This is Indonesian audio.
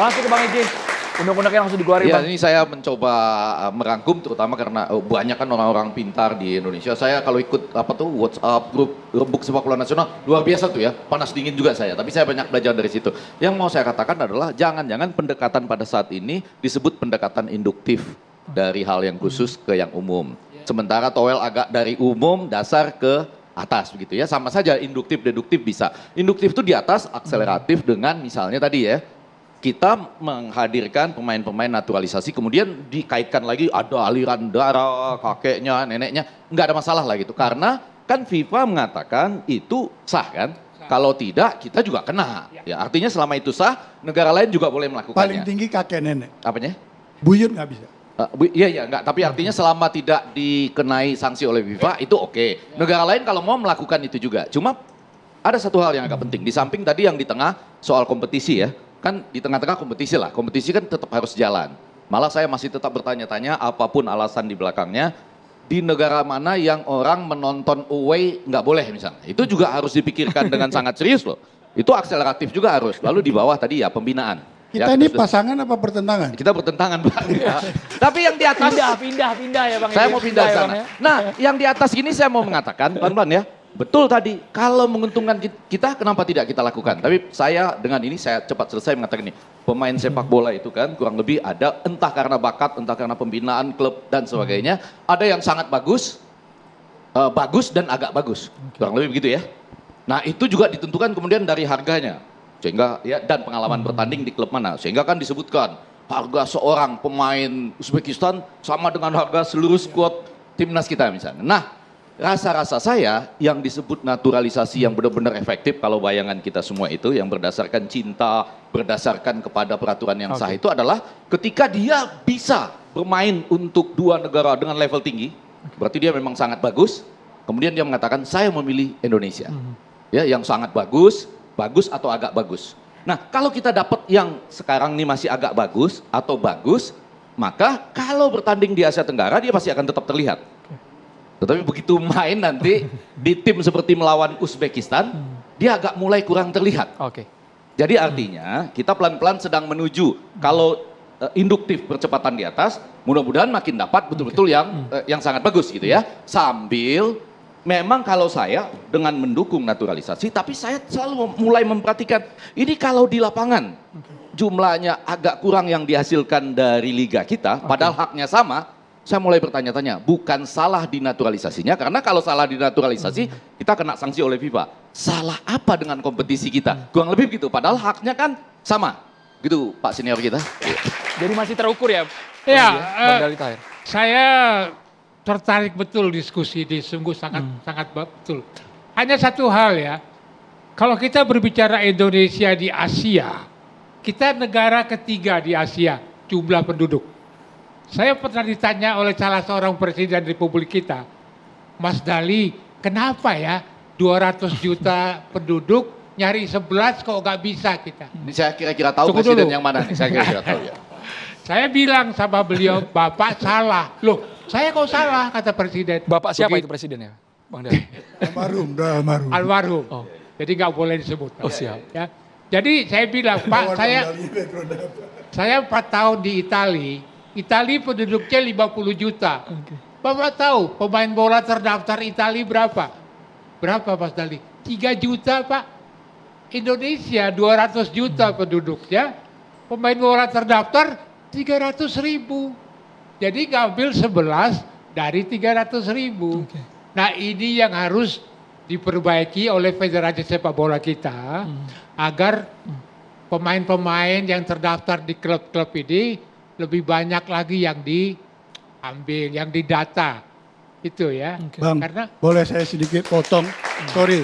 Langsung ke Bang Iji. Undang-undangnya langsung dikeluarin, Ya, Bang. ini saya mencoba merangkum terutama karena banyak kan orang-orang pintar di Indonesia. Saya kalau ikut WhatsApp grup Rembuk Sepak Bola Nasional luar biasa tuh ya. Panas dingin juga saya, tapi saya banyak belajar dari situ. Yang mau saya katakan adalah jangan-jangan pendekatan pada saat ini disebut pendekatan induktif dari hal yang khusus ke yang umum. Sementara Toel agak dari umum dasar ke atas begitu ya. Sama saja induktif deduktif bisa. Induktif itu di atas, akseleratif dengan misalnya tadi ya. Kita menghadirkan pemain-pemain naturalisasi, kemudian dikaitkan lagi ada aliran darah, kakeknya, neneknya, nggak ada masalah lah gitu. Karena kan FIFA mengatakan itu sah kan, kalau tidak kita juga kena. Ya, artinya selama itu sah, negara lain juga boleh melakukannya. Paling tinggi kakek nenek. Apanya? Buyut nggak bisa. Iya, enggak. Tapi artinya selama tidak dikenai sanksi oleh FIFA, itu oke. Negara lain kalau mau melakukan itu juga. Cuma ada satu hal yang agak penting, di samping tadi yang di tengah soal kompetisi ya. Kan di tengah-tengah kompetisi lah, kompetisi kan tetap harus jalan. Malah saya masih tetap bertanya-tanya apapun alasan di belakangnya, di negara mana yang orang menonton away nggak boleh misalnya. Itu juga harus dipikirkan dengan sangat serius loh. Itu akseleratif juga harus. Lalu di bawah tadi ya pembinaan. Kita Ya, ini pasangan apa pertentangan? kita bertentangan Pak. Ya. Tapi yang di atas, Pindah ya, Bang. saya Iji. mau pindah ke ya, sana. Bang, ya. Nah yang di atas ini saya mau mengatakan, pelan-pelan ya. Betul tadi, kalau menguntungkan kita, kenapa tidak kita lakukan? Tapi saya dengan ini saya cepat selesai mengatakan ini. Pemain sepak bola itu kan kurang lebih ada entah karena bakat, entah karena pembinaan klub dan sebagainya. Ada yang sangat bagus, bagus dan agak bagus. Kurang lebih begitu ya. Nah itu juga ditentukan kemudian dari harganya. Sehingga ya dan pengalaman bertanding di klub mana. Sehingga kan disebutkan harga seorang pemain Uzbekistan sama dengan harga seluruh skuad timnas kita misalnya. Nah rasa-rasa saya yang disebut naturalisasi yang benar-benar efektif kalau bayangan kita semua itu yang berdasarkan cinta, berdasarkan kepada peraturan yang sah itu adalah ketika dia bisa bermain untuk dua negara dengan level tinggi, berarti dia memang sangat bagus, kemudian dia mengatakan saya memilih Indonesia. Ya, yang sangat bagus, bagus atau agak bagus. Nah, kalau kita dapat yang sekarang ini masih agak bagus atau bagus, maka kalau bertanding di Asia Tenggara dia pasti akan tetap terlihat. Tetapi begitu main nanti di tim seperti melawan Uzbekistan, dia agak mulai kurang terlihat. Oke. Jadi artinya kita pelan-pelan sedang menuju kalau induktif percepatan di atas, mudah-mudahan makin dapat betul-betul yang sangat bagus gitu ya. Sambil memang kalau saya dengan mendukung naturalisasi, tapi saya selalu mulai memperhatikan ini kalau di lapangan jumlahnya agak kurang yang dihasilkan dari liga kita, padahal haknya sama. Saya mulai bertanya-tanya, bukan salah dinaturalisasinya, karena kalau salah dinaturalisasi, kita kena sanksi oleh FIFA. Salah apa dengan kompetisi kita? Kurang lebih begitu, padahal haknya kan sama. Gitu Pak Senior kita. Jadi masih terukur ya, Ya, Bang Dali Tahir? saya tertarik betul diskusi ini, sungguh sangat betul. Hanya satu hal ya, kalau kita berbicara Indonesia di Asia, kita negara ketiga di Asia, jumlah penduduk. Saya pernah ditanya oleh salah seorang presiden Republik kita, Mas Dali, kenapa ya 200 juta penduduk nyari 11 kok nggak bisa kita? Ini saya kira-kira tahu Tunggu presiden dulu. yang mana nih, saya kira-kira tahu ya. Saya bilang sama beliau, Bapak salah. Loh, saya kok salah, kata presiden. Bapak siapa Begitu. itu presidennya, Bang Dali? Almarhum. Almarhum. Oh. Jadi nggak boleh disebut. Oh, siap. Ya. Jadi saya bilang, Pak, saya 4 tahun di Itali penduduknya 50 juta. Bapak tahu pemain bola terdaftar Itali berapa? Berapa Mas Dali? 3 juta Pak. Indonesia 200 juta penduduknya. Pemain bola terdaftar 300.000. Jadi ngambil 11 dari 300.000. Nah ini yang harus diperbaiki oleh Federasi Sepak Bola kita. Agar pemain-pemain yang terdaftar di klub-klub ini lebih banyak lagi yang diambil, yang didata. Itu ya. Bang, Karena boleh saya sedikit potong? Sorry,